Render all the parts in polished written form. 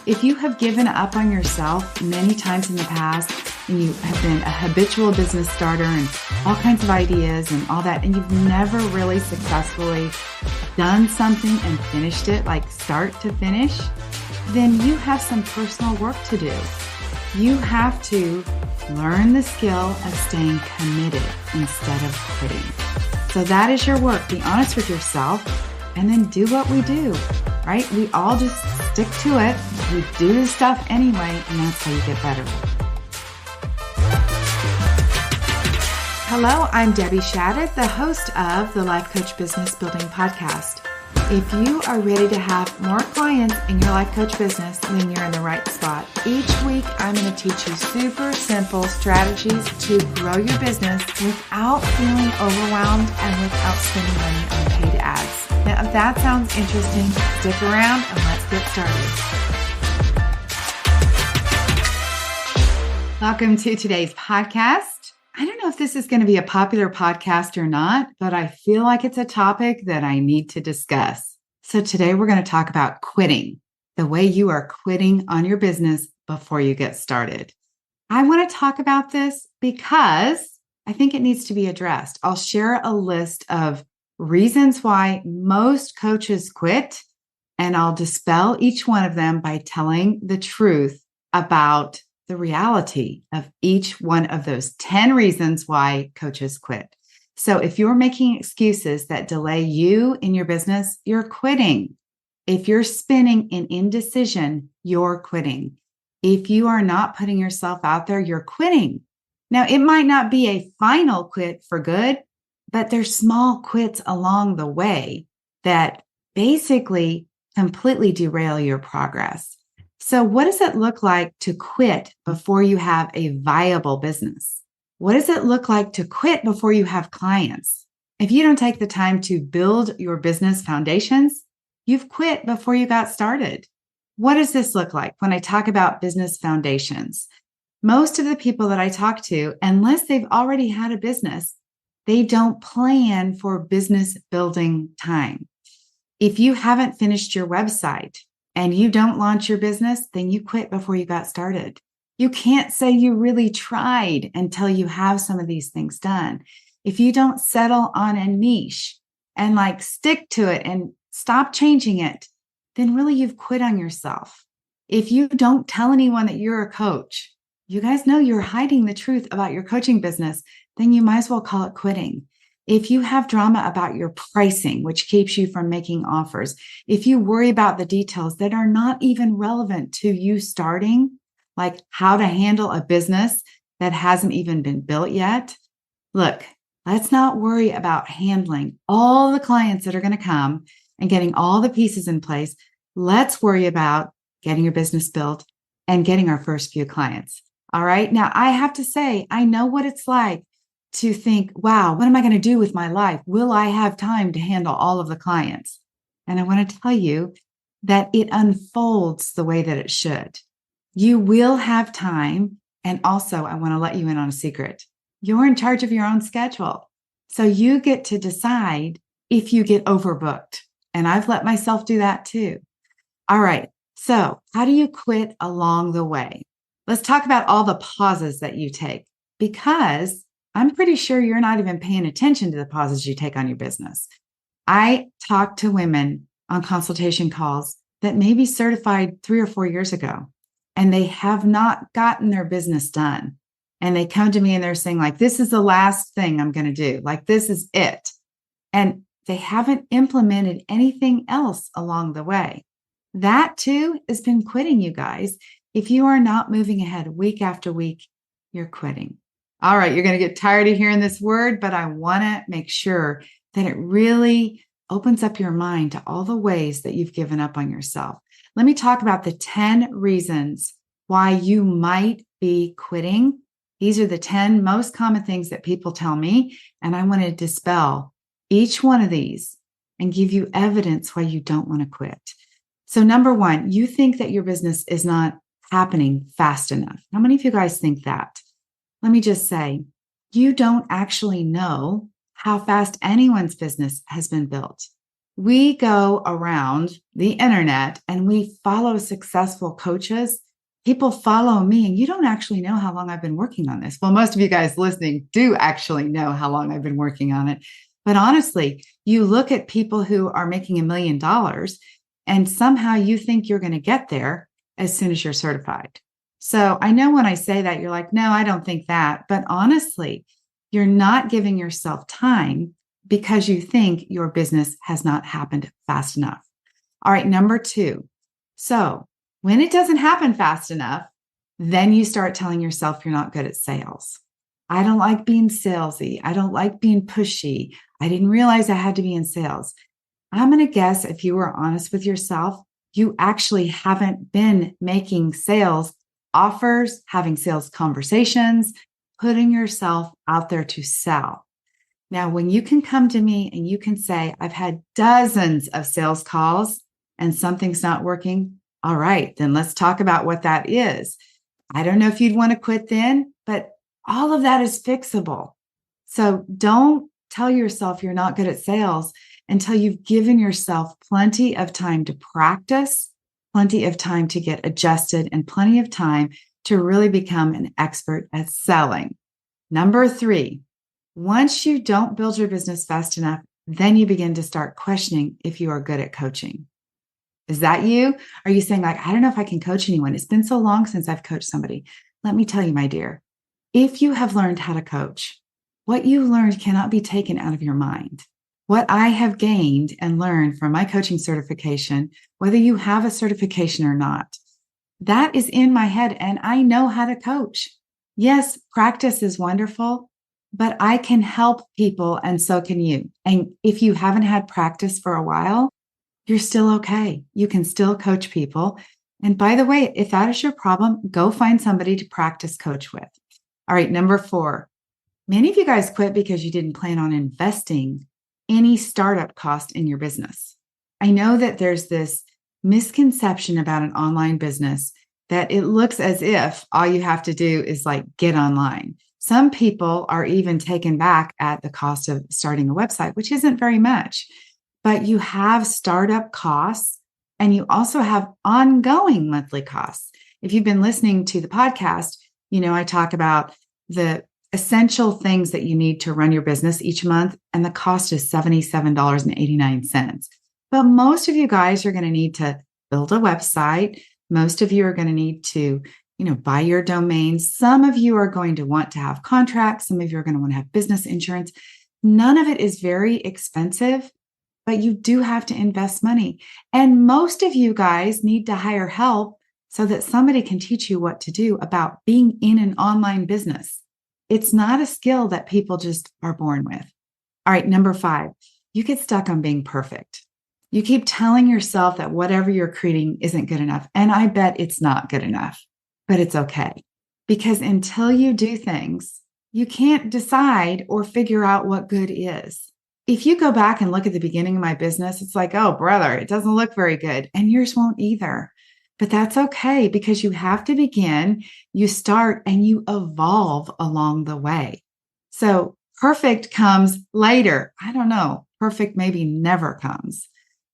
If you have given up on yourself many times in the past and you have been a habitual business starter and all kinds of ideas and all that, and you've never really successfully done something and finished it, like start to finish, then you have some personal work to do. You have to learn the skill of staying committed instead of quitting. So that is your work. Be honest with yourself and then do what we do, right? We all just stick to it. We do this stuff anyway, and that's how you get better. Hello, I'm Debbie Shadid, the host of the Life Coach Business Building Podcast. If you are ready to have more clients in your life coach business, then you're in the right spot. Each week, I'm going to teach you super simple strategies to grow your business without feeling overwhelmed and without spending money on paid ads. Now, if that sounds interesting, stick around and let's get started. Welcome to today's podcast. I don't know if this is going to be a popular podcast or not, but I feel like it's a topic that I need to discuss. So today we're going to talk about quitting, the way you are quitting on your business before you get started. I want to talk about this because I think it needs to be addressed. I'll share a list of reasons why most coaches quit, and I'll dispel each one of them by telling the truth about the reality of each one of those 10 reasons why coaches quit. So if you're making excuses that delay you in your business, you're quitting. If you're spinning in indecision, you're quitting. If you are not putting yourself out there, you're quitting. Now, it might not be a final quit for good, but there's small quits along the way that basically completely derail your progress. So what does it look like to quit before you have a viable business? What does it look like to quit before you have clients? If you don't take the time to build your business foundations, you've quit before you got started. What does this look like when I talk about business foundations? Most of the people that I talk to, unless they've already had a business, they don't plan for business building time. If you haven't finished your website, and you don't launch your business, then you quit before you got started. You can't say you really tried until you have some of these things done. If you don't settle on a niche and stick to it and stop changing it, then really you've quit on yourself. If you don't tell anyone that you're a coach, you guys know you're hiding the truth about your coaching business, then you might as well call it quitting. If you have drama about your pricing, which keeps you from making offers, if you worry about the details that are not even relevant to you starting, like how to handle a business that hasn't even been built yet, look, let's not worry about handling all the clients that are going to come and getting all the pieces in place. Let's worry about getting your business built and getting our first few clients. All right. Now, I have to say, I know what it's like to think, wow, what am I going to do with my life? Will I have time to handle all of the clients? And I want to tell you that it unfolds the way that it should. You will have time. And also, I want to let you in on a secret. You're in charge of your own schedule. So you get to decide if you get overbooked. And I've let myself do that too. All right. So how do you quit along the way? Let's talk about all the pauses that you take, because I'm pretty sure you're not even paying attention to the pauses you take on your business. I talk to women on consultation calls that may be certified 3 or 4 years ago, and they have not gotten their business done. And they come to me and they're saying, this is the last thing I'm going to do. This is it. And they haven't implemented anything else along the way. That too has been quitting, you guys. If you are not moving ahead week after week, you're quitting. All right, you're going to get tired of hearing this word, but I want to make sure that it really opens up your mind to all the ways that you've given up on yourself. Let me talk about the 10 reasons why you might be quitting. These are the 10 most common things that people tell me, and I want to dispel each one of these and give you evidence why you don't want to quit. So number 1, you think that your business is not happening fast enough. How many of you guys think that? Let me just say, you don't actually know how fast anyone's business has been built. We go around the internet and we follow successful coaches. People follow me, and you don't actually know how long I've been working on this. Well, most of you guys listening do actually know how long I've been working on it. But honestly, you look at people who are making $1 million and somehow you think you're going to get there as soon as you're certified. So I know when I say that, you're like, no, I don't think that. But honestly, you're not giving yourself time because you think your business has not happened fast enough. All right, number 2. So when it doesn't happen fast enough, then you start telling yourself you're not good at sales. I don't like being salesy. I don't like being pushy. I didn't realize I had to be in sales. I'm going to guess if you were honest with yourself, you actually haven't been making sales offers, having sales conversations, putting yourself out there to sell. Now, when you can come to me and you can say, I've had dozens of sales calls and something's not working. All right, then let's talk about what that is. I don't know if you'd want to quit then, but all of that is fixable. So don't tell yourself you're not good at sales until you've given yourself plenty of time to practice, plenty of time to get adjusted, and plenty of time to really become an expert at selling. Number 3, once you don't build your business fast enough, then you begin to start questioning if you are good at coaching. Is that you? Are you saying, like, I don't know if I can coach anyone? It's been so long since I've coached somebody. Let me tell you, my dear, if you have learned how to coach, what you learned cannot be taken out of your mind. What I have gained and learned from my coaching certification, whether you have a certification or not, that is in my head and I know how to coach. Yes, practice is wonderful, but I can help people and so can you. And if you haven't had practice for a while, you're still okay. You can still coach people. And by the way, if that is your problem, go find somebody to practice coach with. All right, number 4. Many of you guys quit because you didn't plan on investing any startup cost in your business. I know that there's this misconception about an online business that it looks as if all you have to do is like get online. Some people are even taken back at the cost of starting a website, which isn't very much, but you have startup costs and you also have ongoing monthly costs. If you've been listening to the podcast, you know, I talk about the essential things that you need to run your business each month, and the cost is $77.89. But most of you guys are going to need to build a website. Most of you are going to need to, buy your domain. Some of you are going to want to have contracts. Some of you are going to want to have business insurance. None of it is very expensive, but you do have to invest money. And most of you guys need to hire help so that somebody can teach you what to do about being in an online business. It's not a skill that people just are born with. All right, number 5, you get stuck on being perfect. You keep telling yourself that whatever you're creating isn't good enough. And I bet it's not good enough, but it's okay. Because until you do things, you can't decide or figure out what good is. If you go back and look at the beginning of my business, it's like, oh, brother, it doesn't look very good. And yours won't either. But that's okay because you have to begin, you start, and you evolve along the way. So perfect comes later. I don't know. Perfect maybe never comes,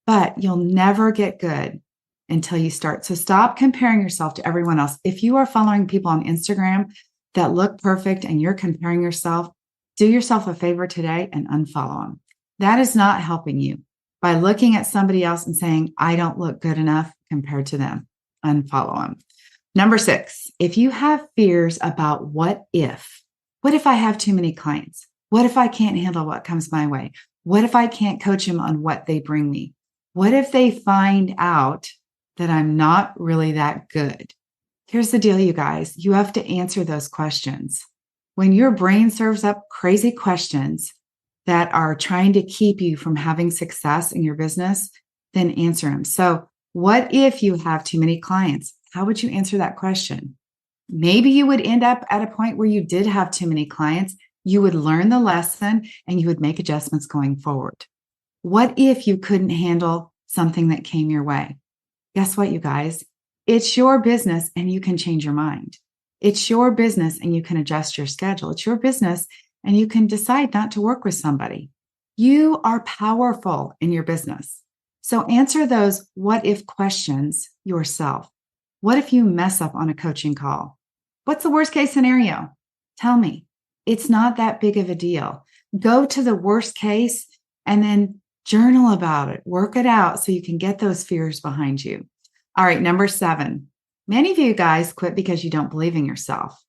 but you'll never get good until you start. So stop comparing yourself to everyone else. If you are following people on Instagram that look perfect and you're comparing yourself, do yourself a favor today and unfollow them. That is not helping you. By looking at somebody else and saying, I don't look good enough compared to them, unfollow them. Number 6, if you have fears about what if I have too many clients? What if I can't handle what comes my way? What if I can't coach them on what they bring me? What if they find out that I'm not really that good? Here's the deal, you guys. You have to answer those questions. When your brain serves up crazy questions that are trying to keep you from having success in your business, then answer them. So what if you have too many clients? How would you answer that question? Maybe you would end up at a point where you did have too many clients. You would learn the lesson and you would make adjustments going forward. What if you couldn't handle something that came your way? Guess what, you guys? It's your business and you can change your mind. It's your business and you can adjust your schedule. It's your business and you can decide not to work with somebody. You are powerful in your business. So answer those what if questions yourself. What if you mess up on a coaching call? What's the worst case scenario? Tell me. It's not that big of a deal. Go to the worst case and then journal about it, work it out so you can get those fears behind you. All right, number 7. Many of you guys quit because you don't believe in yourself.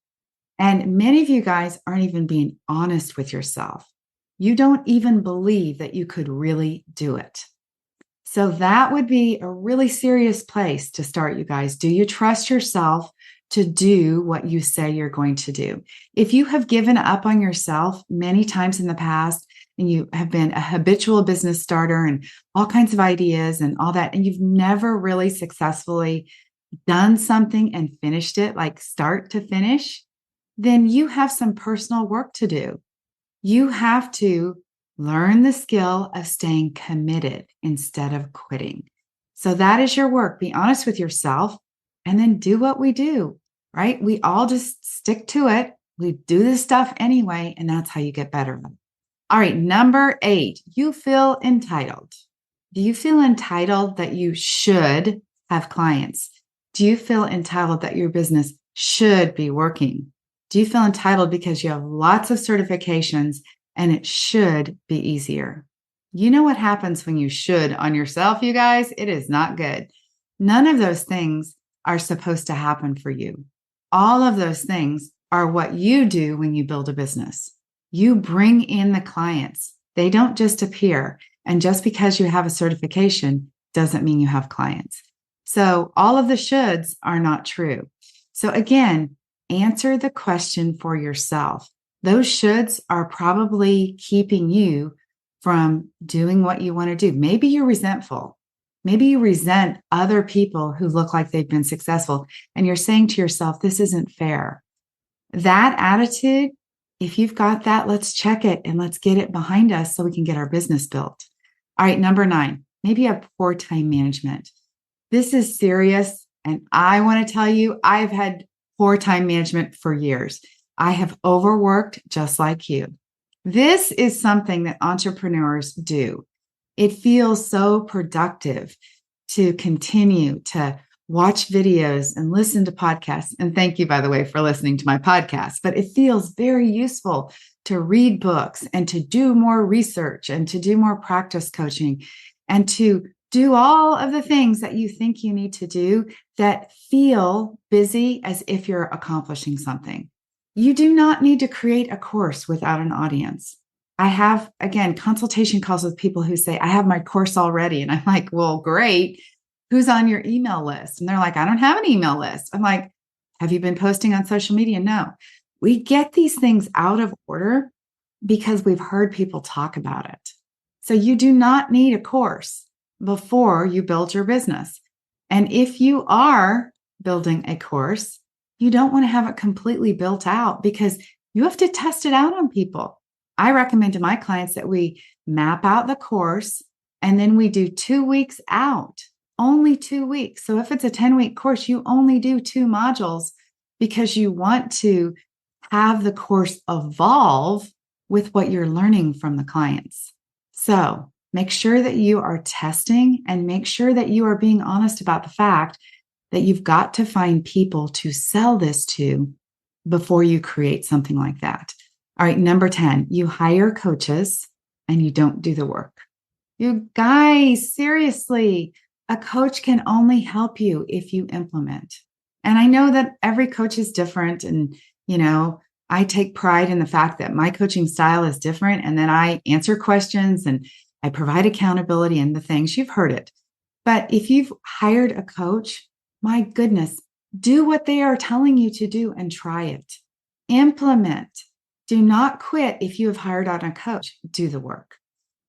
And many of you guys aren't even being honest with yourself. You don't even believe that you could really do it. So that would be a really serious place to start, you guys. Do you trust yourself to do what you say you're going to do? If you have given up on yourself many times in the past, and you have been a habitual business starter and all kinds of ideas and all that, and you've never really successfully done something and finished it, like start to finish, then you have some personal work to do. You have to learn the skill of staying committed instead of quitting. So that is your work. Be honest with yourself and then do what we do, right? We all just stick to it. We do this stuff anyway, and that's how you get better. All right, number 8, you feel entitled. Do you feel entitled that you should have clients? Do you feel entitled that your business should be working? Do you feel entitled because you have lots of certifications and it should be easier? You know what happens when you should on yourself, you guys? It is not good. None of those things are supposed to happen for you. All of those things are what you do when you build a business. You bring in the clients. They don't just appear. And just because you have a certification doesn't mean you have clients. So all of the shoulds are not true. So again, answer the question for yourself. Those shoulds are probably keeping you from doing what you want to do. Maybe you're resentful. Maybe you resent other people who look like they've been successful. And you're saying to yourself, this isn't fair. That attitude, if you've got that, let's check it and let's get it behind us so we can get our business built. All right, number 9, maybe you have poor time management. This is serious. And I want to tell you, I've had poor time management for years. I have overworked just like you. This is something that entrepreneurs do. It feels so productive to continue to watch videos and listen to podcasts. And thank you, by the way, for listening to my podcast. But it feels very useful to read books and to do more research and to do more practice coaching and to do all of the things that you think you need to do that feel busy as if you're accomplishing something. You do not need to create a course without an audience. I have, again, consultation calls with people who say, I have my course already. And I'm like, well, great. Who's on your email list? And they're like, I don't have an email list. I'm like, have you been posting on social media? No. We get these things out of order because we've heard people talk about it. So you do not need a course before you build your business. And if you are building a course, you don't want to have it completely built out because you have to test it out on people. I recommend to my clients that we map out the course and then we do 2 weeks out. Only 2 weeks. So if it's a 10-week course, you only do 2 modules because you want to have the course evolve with what you're learning from the clients. So make sure that you are testing and make sure that you are being honest about the fact that you've got to find people to sell this to before you create something like that. All right, number 10, you hire coaches and you don't do the work. You guys, seriously, a coach can only help you if you implement. And I know that every coach is different. And, I take pride in the fact that my coaching style is different. And then I answer questions and I provide accountability and the things. You've heard it. But if you've hired a coach, my goodness, do what they are telling you to do and try it. Implement. Do not quit if you have hired on a coach. Do the work.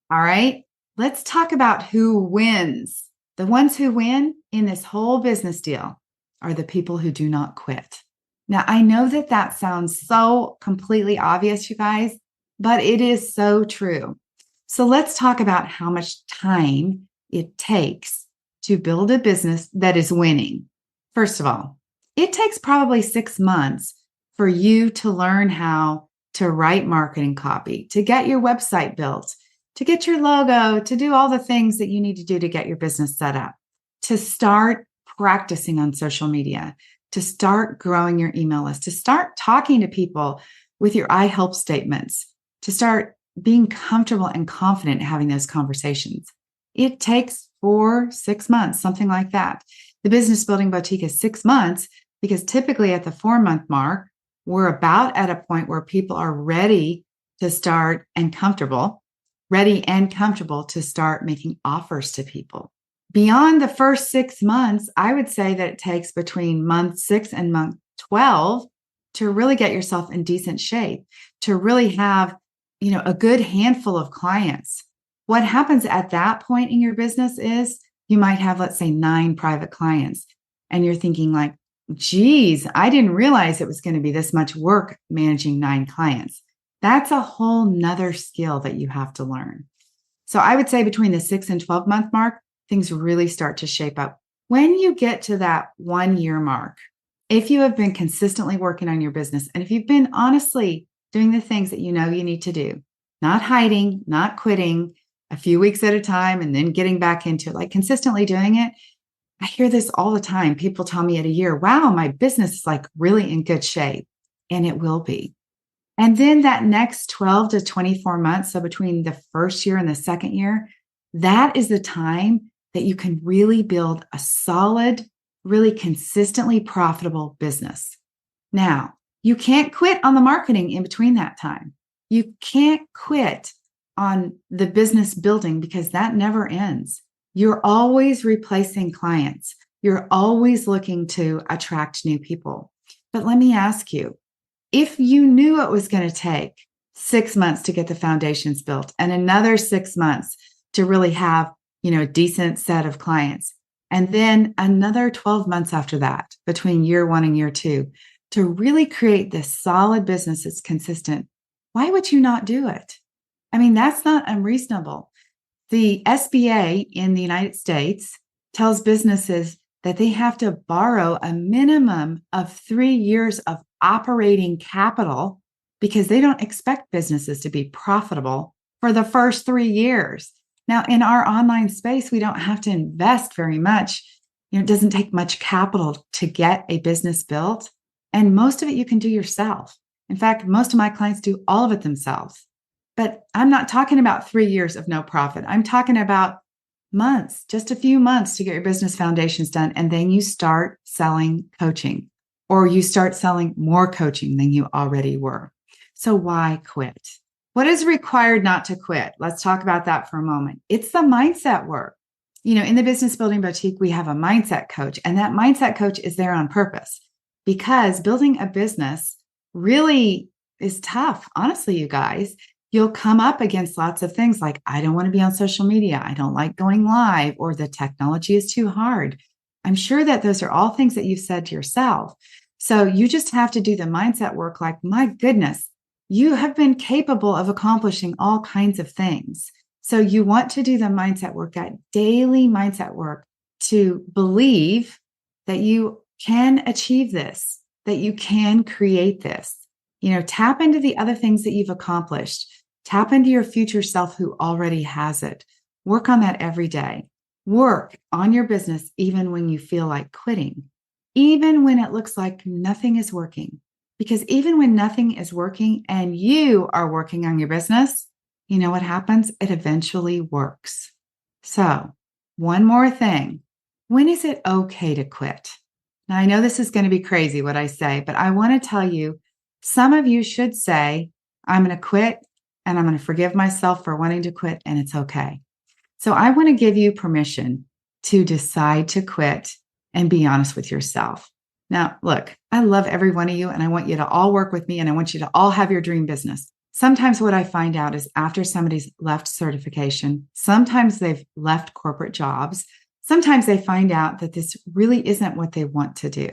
All right. Let's talk about who wins. The ones who win in this whole business deal are the people who do not quit. Now, I know that that sounds so completely obvious, you guys, but it is so true. So let's talk about how much time it takes to build a business that is winning. First of all, it takes probably 6 months for you to learn how to write marketing copy, to get your website built, to get your logo, to do all the things that you need to do to get your business set up, to start practicing on social media, to start growing your email list, to start talking to people with your I help statements, to start being comfortable and confident having those conversations. It takes 4-6 months, something like that. The Business Building Boutique is 6 months because typically at the 4-month mark, we're about at a point where people are ready to start and comfortable to start making offers to people. Beyond the first 6 months, I would say that it takes between month 6 and month 12 to really get yourself in decent shape, to really have, a good handful of clients. What happens at that point in your business is you might have, let's say, 9 private clients, and you're thinking like, geez, I didn't realize it was going to be this much work managing 9 clients. That's a whole nother skill that you have to learn. So I would say between the 6 and 12 month mark, things really start to shape up. When you get to that 1 year mark, if you have been consistently working on your business, and if you've been honestly doing the things that you know you need to do, not hiding, not quitting a few weeks at a time and then getting back into it, like consistently doing it. I hear this all the time. People tell me at a year, wow, my business is like really in good shape. And it will be. And then that next 12 to 24 months, so between the first year and the second year, that is the time that you can really build a solid, really consistently profitable business. Now, you can't quit on the marketing in between that time. You can't quit on the business building because that never ends. You're always replacing clients. You're always looking to attract new people. But let me ask you, if you knew it was going to take 6 months to get the foundations built and another 6 months to really have, a decent set of clients, and then another 12 months after that, between year 1 and year 2, to really create this solid business that's consistent, why would you not do it? I mean, that's not unreasonable. The SBA in the United States tells businesses that they have to borrow a minimum of 3 years of operating capital because they don't expect businesses to be profitable for the first 3 years. Now, in our online space, we don't have to invest very much. It doesn't take much capital to get a business built. And most of it you can do yourself. In fact, most of my clients do all of it themselves. But I'm not talking about 3 years of no profit. I'm talking about months, just a few months to get your business foundations done. And then you start selling coaching, or you start selling more coaching than you already were. So why quit? What is required not to quit? Let's talk about that for a moment. It's the mindset work. In the Business Building Boutique, we have a mindset coach, and that mindset coach is there on purpose because building a business really is tough. Honestly, you guys, you'll come up against lots of things like, I don't want to be on social media. I don't like going live, or the technology is too hard. I'm sure that those are all things that you've said to yourself. So you just have to do the mindset work like, my goodness, you have been capable of accomplishing all kinds of things. So you want to do the mindset work, that daily mindset work, to believe that you can achieve this, that you can create this. Tap into the other things that you've accomplished. Tap into your future self who already has it. Work on that every day. Work on your business even when you feel like quitting, even when it looks like nothing is working. Because even when nothing is working and you are working on your business, you know what happens? It eventually works. So, one more thing. When is it okay to quit? Now, I know this is going to be crazy what I say, but I want to tell you, some of you should say, I'm going to quit and I'm going to forgive myself for wanting to quit, and it's okay. So I want to give you permission to decide to quit and be honest with yourself. Now, look, I love every one of you, and I want you to all work with me, and I want you to all have your dream business. Sometimes what I find out is after somebody's left certification, sometimes they've left corporate jobs, sometimes they find out that this really isn't what they want to do.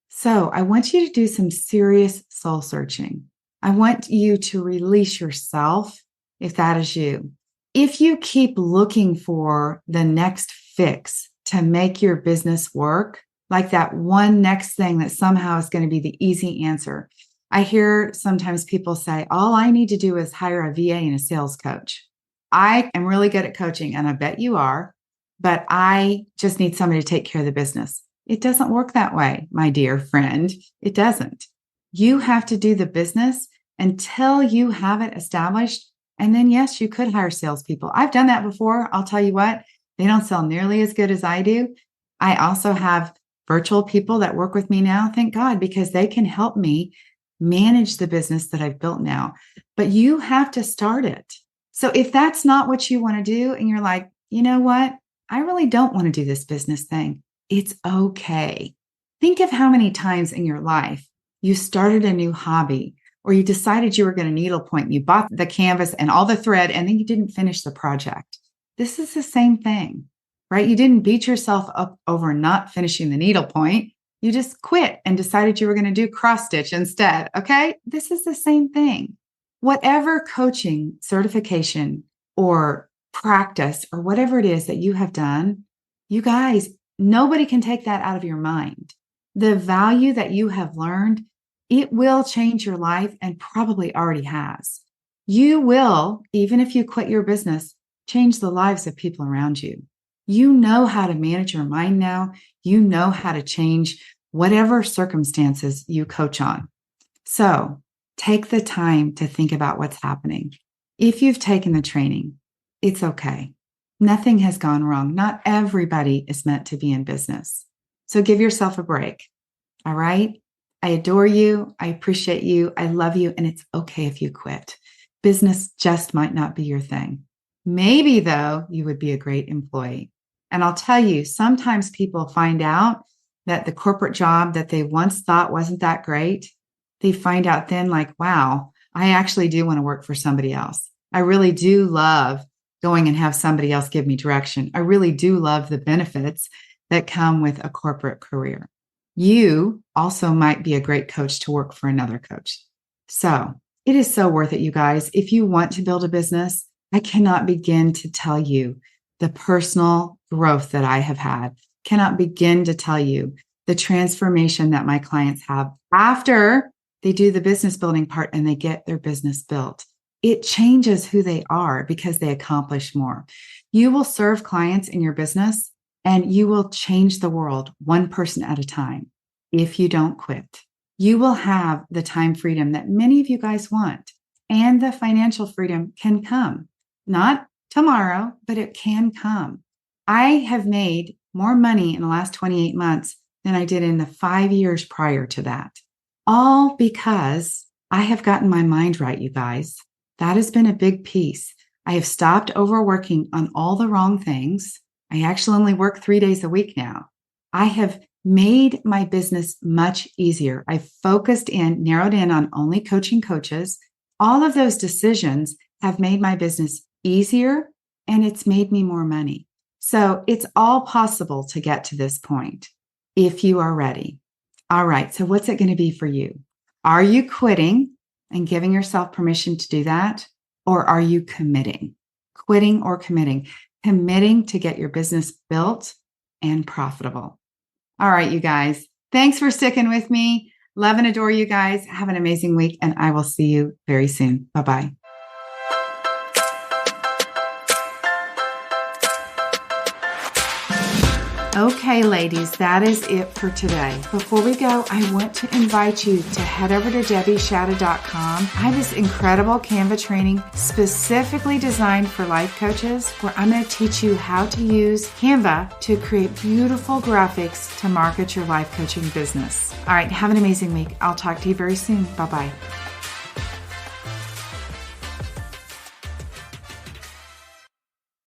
So I want you to do some serious soul searching. I want you to release yourself if that is you. If you keep looking for the next fix to make your business work, like that one next thing that somehow is going to be the easy answer. I hear sometimes people say, all I need to do is hire a VA and a sales coach. I am really good at coaching, and I bet you are, but I just need somebody to take care of the business. It doesn't work that way, my dear friend. It doesn't. You have to do the business until you have it established. And then, yes, you could hire salespeople. I've done that before. I'll tell you what, they don't sell nearly as good as I do. I also have virtual people that work with me now, thank God, because they can help me manage the business that I've built now. But you have to start it. So if that's not what you want to do, and you're like, you know what, I really don't want to do this business thing, it's okay. Think of how many times in your life you started a new hobby, or you decided you were going to needlepoint, and you bought the canvas and all the thread, and then you didn't finish the project. This is the same thing, right? You didn't beat yourself up over not finishing the needlepoint. You just quit and decided you were going to do cross stitch instead. Okay. This is the same thing. Whatever coaching, certification, or practice, or whatever it is that you have done, you guys, nobody can take that out of your mind. The value that you have learned, it will change your life, and probably already has. You will, even if you quit your business, change the lives of people around you. You know how to manage your mind now. You know how to change whatever circumstances you coach on. So take the time to think about what's happening. If you've taken the training, it's okay. Nothing has gone wrong. Not everybody is meant to be in business. So give yourself a break. All right? I adore you. I appreciate you. I love you. And it's okay if you quit. Business just might not be your thing. Maybe, though, you would be a great employee. And I'll tell you, sometimes people find out that the corporate job that they once thought wasn't that great, they find out then, like, wow, I actually do want to work for somebody else. I really do love going and have somebody else give me direction. I really do love the benefits that come with a corporate career. You also might be a great coach to work for another coach. So it is so worth it, you guys. If you want to build a business, I cannot begin to tell you the personal growth that I have had, cannot begin to tell you the transformation that my clients have after they do the business building part and they get their business built. It changes who they are because they accomplish more. You will serve clients in your business, and you will change the world one person at a time if you don't quit. You will have the time freedom that many of you guys want, and the financial freedom can come. Not tomorrow, but it can come. I have made more money in the last 28 months than I did in the 5 years prior to that. All because I have gotten my mind right, you guys. That has been a big piece. I have stopped overworking on all the wrong things. I actually only work 3 days a week now. I have made my business much easier. I've focused in, narrowed in on only coaching coaches. All of those decisions have made my business easier, and it's made me more money. So it's all possible to get to this point if you are ready. All right. So what's it going to be for you? Are you quitting and giving yourself permission to do that? Or are you committing? Quitting or committing? Committing to get your business built and profitable. All right, you guys. Thanks for sticking with me. Love and adore you guys. Have an amazing week, and I will see you very soon. Bye-bye. Okay, ladies, that is it for today. Before we go, I want to invite you to head over to debbieshada.com. I have this incredible Canva training specifically designed for life coaches, where I'm going to teach you how to use Canva to create beautiful graphics to market your life coaching business. All right, have an amazing week. I'll talk to you very soon. Bye-bye.